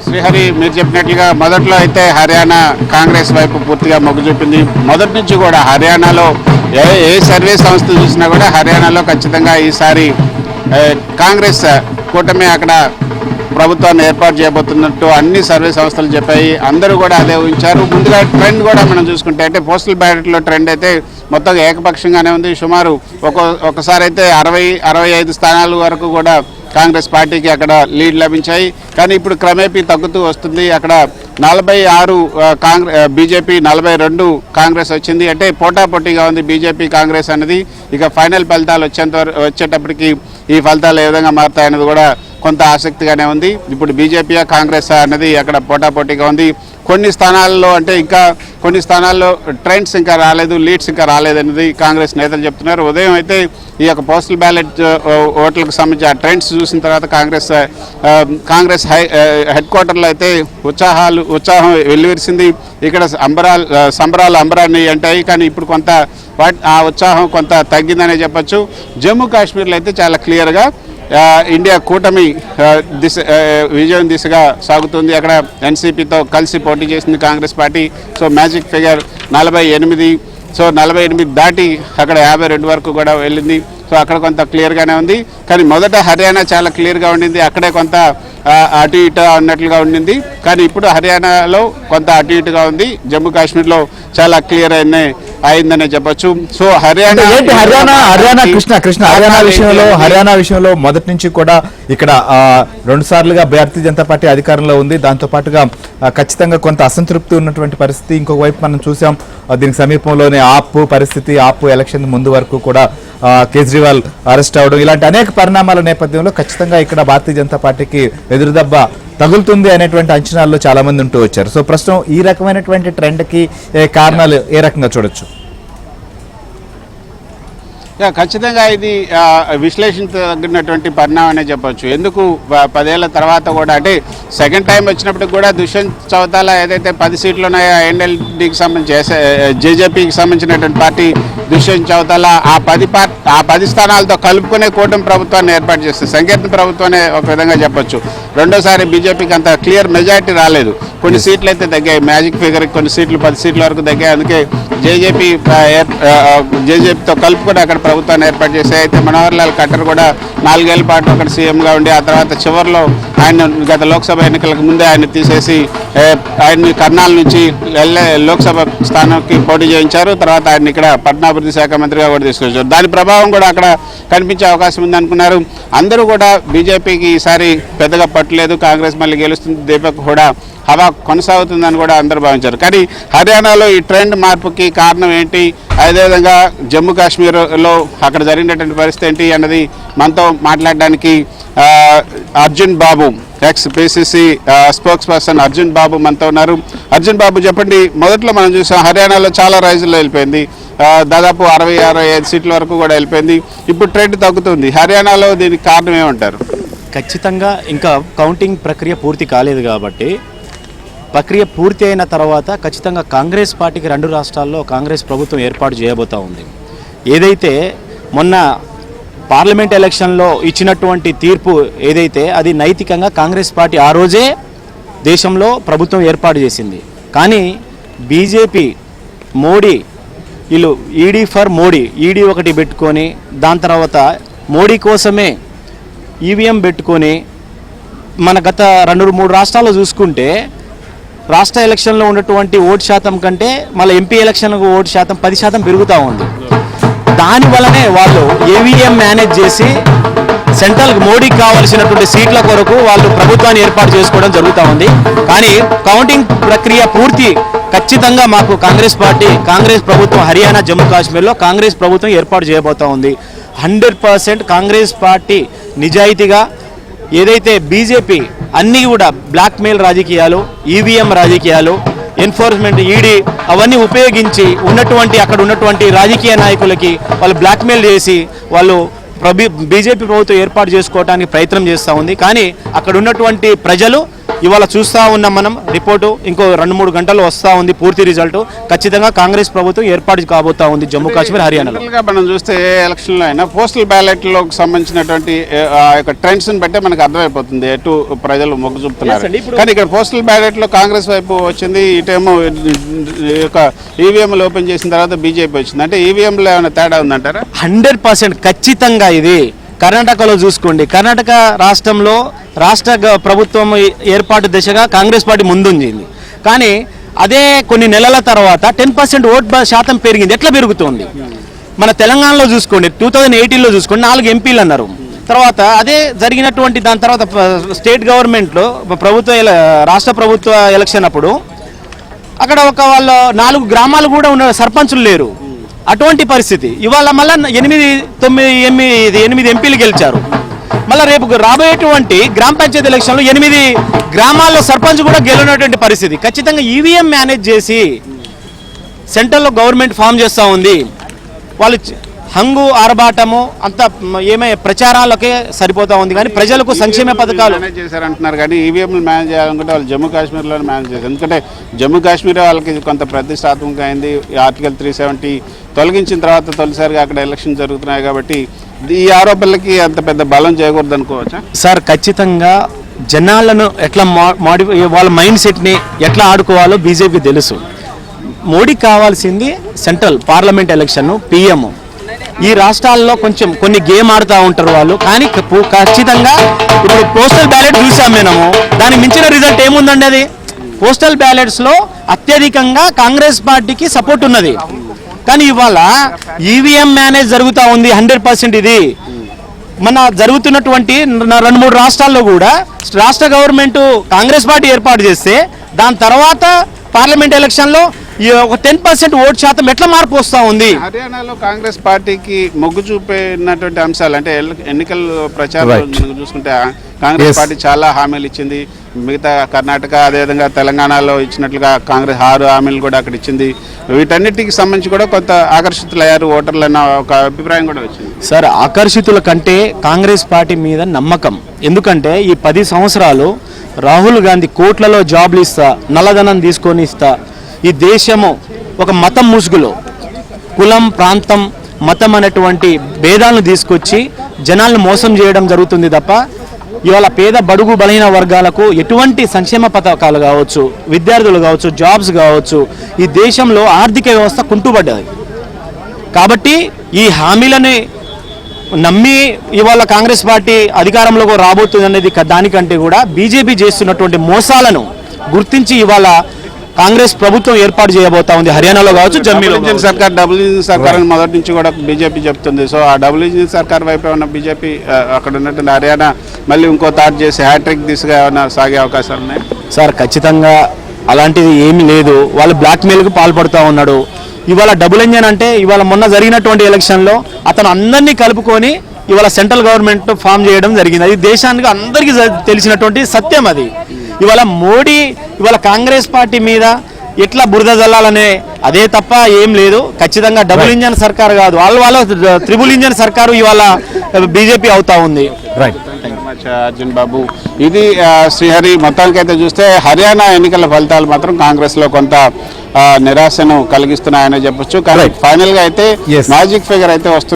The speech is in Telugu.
శ్రీహరి మీరు చెప్పినట్లుగా మొదట్లో అయితే హర్యానా కాంగ్రెస్ వైపు పూర్తిగా మొగ్గు చూపింది. మొదటి నుంచి కూడా హర్యానాలో ఏ సర్వే సంస్థ చూసినా కూడా హర్యానాలో ఖచ్చితంగా ఈసారి కాంగ్రెస్ కూటమి అక్కడ ప్రభుత్వాన్ని ఏర్పాటు చేయబోతున్నట్టు అన్ని సర్వే సంస్థలు చెప్పాయి. అందరూ కూడా అదే ఊహించారు. ముందుగా ట్రెండ్ కూడా మనం చూసుకుంటే అంటే పోస్టల్ బ్యాలెట్లో ట్రెండ్ అయితే మొత్తం ఏకపక్షంగానే ఉంది. సుమారు ఒకసారి అయితే 60-65 స్థానాల వరకు కూడా కాంగ్రెస్ పార్టీకి అక్కడ లీడ్ లభించాయి. కానీ ఇప్పుడు క్రమేపీ తగ్గుతూ వస్తుంది. అక్కడ 46 బీజేపీ, 42 కాంగ్రెస్ వచ్చింది. అంటే పోటాపోటీగా ఉంది బీజేపీ కాంగ్రెస్ అనేది. ఇక ఫైనల్ ఫలితాలు వచ్చేటప్పటికి ఈ ఫలితాలు ఏ విధంగా మారుతాయన్నది కూడా కొంత ఆసక్తిగానే ఉంది. ఇప్పుడు బీజేపీ కాంగ్రెస్ అనేది అక్కడ పోటాపోటీగా ఉంది. కొన్ని స్థానాల్లో అంటే ఇంకా కొన్ని స్థానాల్లో ట్రెండ్స్ ఇంకా రాలేదు, లీడ్స్ ఇంకా రాలేదనేది కాంగ్రెస్ నేతలు చెప్తున్నారు. ఉదయం అయితే ఈ యొక్క పోస్టల్ బ్యాలెట్ ఓట్లకు సంబంధించి ఆ ట్రెండ్స్ చూసిన తర్వాత కాంగ్రెస్ హెడ్ క్వార్టర్లో అయితే ఉత్సాహం వెల్లువిరిసింది. ఇక్కడ సంబరాలు అంబరాన్ని అంటాయి. కానీ ఇప్పుడు కొంత ఆ ఉత్సాహం కొంత తగ్గిందనే చెప్పచ్చు. జమ్మూ కాశ్మీర్లో అయితే చాలా క్లియర్గా ఇండియా కూటమి విజయం దిశగా సాగుతుంది. అక్కడ ఎన్సీపీతో కలిసి పోటీ చేసింది Congress party. So magic figure 48. So 48 దాటి అక్కడ 52 వరకు కూడా వెళ్ళింది. సో అక్కడ కొంత క్లియర్గానే ఉంది. కానీ మొదట హర్యానా చాలా క్లియర్గా ఉండింది. అక్కడే కొంత అటు ఇటు అన్నట్లుగా ఉండింది. కానీ ఇప్పుడు హర్యానాలో కొంత అటు ఇటుగా ఉంది. జమ్మూ కాశ్మీర్లో చాలా క్లియర్ అయిందనే చెప్పొచ్చు. సో హర్యానా విషయంలో మొదటి నుంచి కూడా ఇక్కడ 2 సార్లుగా భారతీయ జనతా పార్టీ అధికారంలో ఉంది. దాంతో పాటుగా ఖచ్చితంగా కొంత అసంతృప్తి ఉన్నటువంటి పరిస్థితి. ఇంకొక వైపు మనం చూసాం దీనికి సమీపంలోనే ఆప్ ఎలక్షన్ ముందు వరకు కూడా కేజ్రీవాల్ అరెస్ట్ అవడం, ఇలాంటి అనేక పరిణామాల నేపథ్యంలో ఖచ్చితంగా ఇక్కడ భారతీయ జనతా పార్టీకి ఎదురుదెబ్బ తగులుతుంది అనేటువంటి అంచనాల్లో చాలా మంది ఉంటూ వచ్చారు. సో ప్రస్తుతం ఈ రకమైనటువంటి ట్రెండ్కి కారణాలు ఏ రకంగా చూడొచ్చు? ఖచ్చితంగా ఇది విశ్లేషించదగినటువంటి పరిణామం అనే చెప్పొచ్చు. ఎందుకు 10 ఏళ్ల తర్వాత కూడా అంటే సెకండ్ టైం వచ్చినప్పుడు కూడా దుష్యంత్ చౌతాలా ఏదైతే 10 సీట్లు ఉన్నాయో ఎన్ఎల్డీకి సంబంధించి జేజేపీకి సంబంధించినటువంటి పార్టీ దుష్యంత్ చౌతాలా ఆ 10 స్థానాలతో కలుపుకునే కూటమి ప్రభుత్వాన్ని ఏర్పాటు చేస్తుంది. సంకీర్ణ ప్రభుత్వాన్ని ఒక విధంగా చెప్పొచ్చు. రెండోసారి బీజేపీకి అంత క్లియర్ మెజారిటీ రాలేదు. కొన్ని సీట్లు అయితే తగ్గాయి. మ్యాజిక్ ఫిగర్కి కొన్ని సీట్లు 10 సీట్ల వరకు తగ్గాయి. అందుకే జేజేపీతో కలుపుకొని అక్కడ ప్రభుత్వాన్ని ఏర్పాటు చేసి అయితే మనోహర్ లాల్ ఖట్టర్ కూడా 4 ఏళ్ల పాటు అక్కడ సీఎంగా ఉండి ఆ తర్వాత చివరిలో ఆయన గత లోక్సభ ఎన్నికలకు ముందే ఆయన తీసేసి ఆయన్ని కర్నాల్ నుంచి లోక్సభ స్థానానికి పోటీ చేయించారు. తర్వాత ఆయన ఇక్కడ పట్టణాభివృద్ధి శాఖ మంత్రిగా కూడా తీసుకొచ్చారు. దాని ప్రభావం కూడా అక్కడ కనిపించే అవకాశం ఉందనుకున్నారు. అందరూ కూడా బీజేపీకి ఈసారి పెద్దగా పట్టలేదు, కాంగ్రెస్ మళ్ళీ గెలుస్తుంది, దీపక్ కూడా హవా కొనసాగుతుందని కూడా అందరూ భావించారు. కానీ హర్యానాలో ఈ ట్రెండ్ మార్పుకి కారణం ఏంటి, అదేవిధంగా జమ్మూ కాశ్మీర్లో అక్కడ జరిగినటువంటి పరిస్థితి ఏంటి అన్నది మనతో మాట్లాడడానికి Arjun Babu, ex PCC spokesperson Arjun Babu మనతో ఉన్నారు. అర్జున్ బాబు చెప్పండి, మొదట్లో మనం చూసాం హర్యానాలో చాలా రైజుల్లో వెళ్ళిపోయింది, దాదాపు 60-65 సీట్ల వరకు కూడా వెళ్ళిపోయింది. ఇప్పుడు ట్రెండ్ తగ్గుతుంది. హర్యానాలో దీనికి కారణం ఏమంటారు? ఖచ్చితంగా ఇంకా కౌంటింగ్ ప్రక్రియ పూర్తి కాలేదు కాబట్టి ప్రక్రియ పూర్తి అయిన తర్వాత ఖచ్చితంగా కాంగ్రెస్ పార్టీకి 2 రాష్ట్రాల్లో కాంగ్రెస్ ప్రభుత్వం ఏర్పాటు చేయబోతూ ఉంది. ఏదైతే మొన్న పార్లమెంట్ ఎలక్షన్లో ఇచ్చినటువంటి తీర్పు ఏదైతే అది నైతికంగా కాంగ్రెస్ పార్టీ ఆ రోజే దేశంలో ప్రభుత్వం ఏర్పాటు చేసింది. కానీ బీజేపీ మోడీ వీళ్ళు ఈడీ ఫర్ మోడీ, ఈడీ ఒకటి పెట్టుకొని దాని తర్వాత మోడీ కోసమే ఈవీఎం పెట్టుకొని మన గత 2-3 రాష్ట్రాల్లో చూసుకుంటే రాష్ట్ర ఎలక్షన్లో ఉన్నటువంటి ఓటు శాతం కంటే మళ్ళీ ఎంపీ ఎలక్షన్లకు ఓటు శాతం 10% పెరుగుతూ ఉంది. దానివల్లనే వాళ్ళు ఈవీఎం మేనేజ్ చేసి సెంట్రల్కి మోడీకి కావాల్సినటువంటి సీట్ల కొరకు వాళ్ళు ప్రభుత్వాన్ని ఏర్పాటు చేసుకోవడం జరుగుతూ ఉంది. కానీ కౌంటింగ్ ప్రక్రియ పూర్తి ఖచ్చితంగా మాకు కాంగ్రెస్ ప్రభుత్వం హర్యానా జమ్మూ కాశ్మీర్లో కాంగ్రెస్ ప్రభుత్వం ఏర్పాటు చేయబోతూ ఉంది. 100% కాంగ్రెస్ పార్టీ నిజాయితీగా ఏదైతే బీజేపీ అన్నీ కూడా బ్లాక్మెయిల్ రాజకీయాలు, ఈవీఎం రాజకీయాలు, ఎన్ఫోర్స్మెంట్, ఈడీ అవన్నీ ఉపయోగించి అక్కడ ఉన్నటువంటి రాజకీయ నాయకులకి వాళ్ళు బ్లాక్మెయిల్ చేసి వాళ్ళు బీజేపీ ప్రభుత్వం ఏర్పాటు చేసుకోవడానికి ప్రయత్నం చేస్తూ ఉంది. కానీ అక్కడ ఉన్నటువంటి ప్రజలు ఇవాళ చూస్తూ ఉన్నాం మనం రిపోర్టు ఇంకో 2-3 గంటల్లో వస్తూ ఉంది పూర్తి రిజల్ట్. ఖచ్చితంగా కాంగ్రెస్ ప్రభుత్వం ఏర్పాటు కాబోతా ఉంది జమ్మూ కాశ్మీర్ హర్యానాలో. జనరల్గా మనం చూస్తే ఏ ఎలక్షన్లో అయినా పోస్టల్ బ్యాలెట్లకు సంబంధించినటువంటి ఆ యొక్క ట్రెండ్స్ని బట్టే మనకు అర్థమైపోతుంది ఎటు ప్రజలు మొగ్గు చూపుతున్నారు. Yes అండి, ఇప్పుడు- కానీ ఇక్కడ పోస్టల్ బ్యాలెట్లో కాంగ్రెస్ వైపు వచ్చింది, ఇటేమో ఈ యొక్క ఈవీఎంలు ఓపెన్ చేసిన తర్వాత బీజేపీ వచ్చింది. అంటే ఈవీఎంలో ఏమైనా తేడా ఉందంటారా? 100% ఖచ్చితంగా ఇది. కర్ణాటకలో చూసుకోండి, కర్ణాటక రాష్ట్రంలో రాష్ట్ర ప్రభుత్వం ఏర్పాటు దిశగా కాంగ్రెస్ పార్టీ ముందుంది. కానీ అదే కొన్ని నెలల తర్వాత 10% ఓట్ శాతం పెరిగింది. ఎట్లా పెరుగుతుంది? మన తెలంగాణలో చూసుకోండి, 2018లో చూసుకోండి 4 ఎంపీలు అన్నారు. తర్వాత అదే జరిగినటువంటి దాని తర్వాత స్టేట్ గవర్నమెంట్లో రాష్ట్ర ప్రభుత్వ ఎలక్షన్ అప్పుడు అక్కడ వాళ్ళ 4 గ్రామాలు కూడా ఉన్న సర్పంచులు లేరు. అటువంటి పరిస్థితి. ఇవాళ మళ్ళీ 8 ఎంపీలు గెలిచారు. మళ్ళీ రేపు రాబోయేటువంటి గ్రామ పంచాయతీ ఎలక్షన్లో 8 గ్రామాల్లో సర్పంచ్ కూడా గెలిచినటువంటి పరిస్థితి. ఖచ్చితంగా ఈవీఎం మేనేజ్ చేసి సెంట్రల్లో గవర్నమెంట్ ఫామ్ చేస్తూ ఉంది. వాళ్ళు హంగు ఆర్భాటము అంత ప్రచారాలకే సరిపోతా ఉంది, కానీ ప్రజలకు సంక్షేమ పథకాలు మేనేజ్ చేశారంటున్నారు. కానీ ఈవీఎంలు మేనేజ్ చేయాలనుకుంటే వాళ్ళు జమ్మూ కాశ్మీర్లోనే మేనేజ్ చేశారు. ఎందుకంటే జమ్మూ కాశ్మీర్ వాళ్ళకి కొంత ప్రతిష్టాత్మకంగా అయింది. ఆర్టికల్ 370 తొలగించిన తర్వాత తొలిసారిగా అక్కడ ఎలక్షన్ జరుగుతున్నాయి కాబట్టి ఈ ఆరోపణలకి అంత పెద్ద బలం చేయకూడదు అనుకోవచ్చా? సార్ ఖచ్చితంగా జనాలను ఎట్లా వాళ్ళ మైండ్ సెట్ని ఎట్లా ఆడుకోవాలో బీజేపీ తెలుసు. మోడీకి కావాల్సింది సెంట్రల్ పార్లమెంట్ ఎలక్షన్, పిఎం. ఈ రాష్ట్రాల్లో కొన్ని గేమ్ ఆడుతూ ఉంటారు వాళ్ళు. కానీ ఖచ్చితంగా ఇప్పుడు పోస్టల్ బ్యాలెట్ చూసాం మేము, దానికి మించిన రిజల్ట్ ఏముందండి? అది పోస్టల్ బ్యాలెట్స్లో అత్యధికంగా కాంగ్రెస్ పార్టీకి సపోర్ట్ ఉన్నది. కానీ ఇవాళ ఈవీఎం మేనేజ్ జరుగుతూ ఉంది 100%. ఇది మన జరుగుతున్నటువంటి 2-3 రాష్ట్రాల్లో కూడా రాష్ట్ర గవర్నమెంట్ కాంగ్రెస్ పార్టీ ఏర్పాటు చేస్తే దాని తర్వాత పార్లమెంట్ ఎలక్షన్లో ఒక 10% ఓట్ శాతం ఎట్లా మార్పు వస్తూ ఉంది? హర్యానాలో కాంగ్రెస్ పార్టీకి మొగ్గు చూపినటువంటి అంశాలు అంటే ఎన్నికల ప్రచారం చూసుకుంటే కాంగ్రెస్ పార్టీ చాలా హామీలు ఇచ్చింది. మిగతా కర్ణాటక అదేవిధంగా తెలంగాణలో ఇచ్చినట్లుగా కాంగ్రెస్ 6 హామీలు కూడా అక్కడ ఇచ్చింది. వీటన్నిటికి సంబంధించి కూడా కొంత ఆకర్షితులయ్యారు ఓటర్లు అన్న ఒక అభిప్రాయం కూడా వచ్చింది. సార్ ఆకర్షితుల కంటే కాంగ్రెస్ పార్టీ మీద నమ్మకం. ఎందుకంటే ఈ 10 సంవత్సరాలు రాహుల్ గాంధీ కోట్లలో జాబ్లు ఇస్తా, నల్లధనం తీసుకొని ఇస్తా, ఈ దేశము ఒక మతం ముసుగులో కులం, ప్రాంతం, మతం అనేటువంటి భేదాలను తీసుకొచ్చి జనాలను మోసం చేయడం జరుగుతుంది తప్ప ఇవాళ పేద బడుగు బలహీన వర్గాలకు ఎటువంటి సంక్షేమ పథకాలు కావచ్చు, విద్యార్థులు కావచ్చు, జాబ్స్ కావచ్చు, ఈ దేశంలో ఆర్థిక వ్యవస్థ కుంటుపడ్డది. కాబట్టి ఈ హామీలని నమ్మి ఇవాళ కాంగ్రెస్ పార్టీ అధికారంలోకి రాబోతుంది అనేది దానికంటే కూడా బీజేపీ చేస్తున్నటువంటి మోసాలను గుర్తించి ఇవాళ కాంగ్రెస్ ప్రభుత్వం ఏర్పాటు చేయబోతా ఉంది. హర్యానాలో కావచ్చు, జమ్మీలో సర్కార్ డబుల్ ఇంజిన్ సర్కార్ అని మొదటి నుంచి కూడా బీజేపీ చెప్తుంది. సో ఆ డబుల్ ఇంజిన్ సర్కార్ వైపు ఏమన్నా బీజేపీ అక్కడ ఉన్నటువంటి హర్యానా మళ్ళీ ఇంకో థాట్ చేసి హ్యాట్రిక్ దిశగా ఏమైనా సాగే అవకాశాలు ఉన్నాయి? సార్ ఖచ్చితంగా అలాంటిది ఏమీ లేదు. వాళ్ళు బ్లాక్మెయిల్కి పాల్పడుతూ ఉన్నాడు. ఇవాళ డబుల్ ఇంజన్ అంటే ఇవాళ మొన్న జరిగినటువంటి ఎలక్షన్లో అతను అందరినీ కలుపుకొని ఇవాళ సెంట్రల్ గవర్నమెంట్ ఫామ్ చేయడం జరిగింది. అది దేశానికి అందరికీ తెలిసినటువంటి సత్యం. అది ఇవాళ మోడీ ఇవాళ కాంగ్రెస్ పార్టీ మీద ఎట్లా బురద జల్లాలనే అదే తప్ప ఏం లేదు. ఖచ్చితంగా డబుల్ ఇంజన్ సర్కార్ కాదు, వాళ్ళ త్రిబుల్ ఇంజన్ సర్కారు ఇవాళ బీజేపీ అవుతా ఉంది. రైట్, అర్జున్ బాబు, ఇది శ్రీహరి. మొత్తానికైతే చూస్తే హర్యానా ఎన్నికల ఫలితాలు మాత్రం కాంగ్రెస్లో కొంత నిరాశను కలిగిస్తున్నాయని చెప్పొచ్చు. కానీ ఫైనల్గా అయితే మ్యాజిక్ ఫిగర్ అయితే వస్తుంది.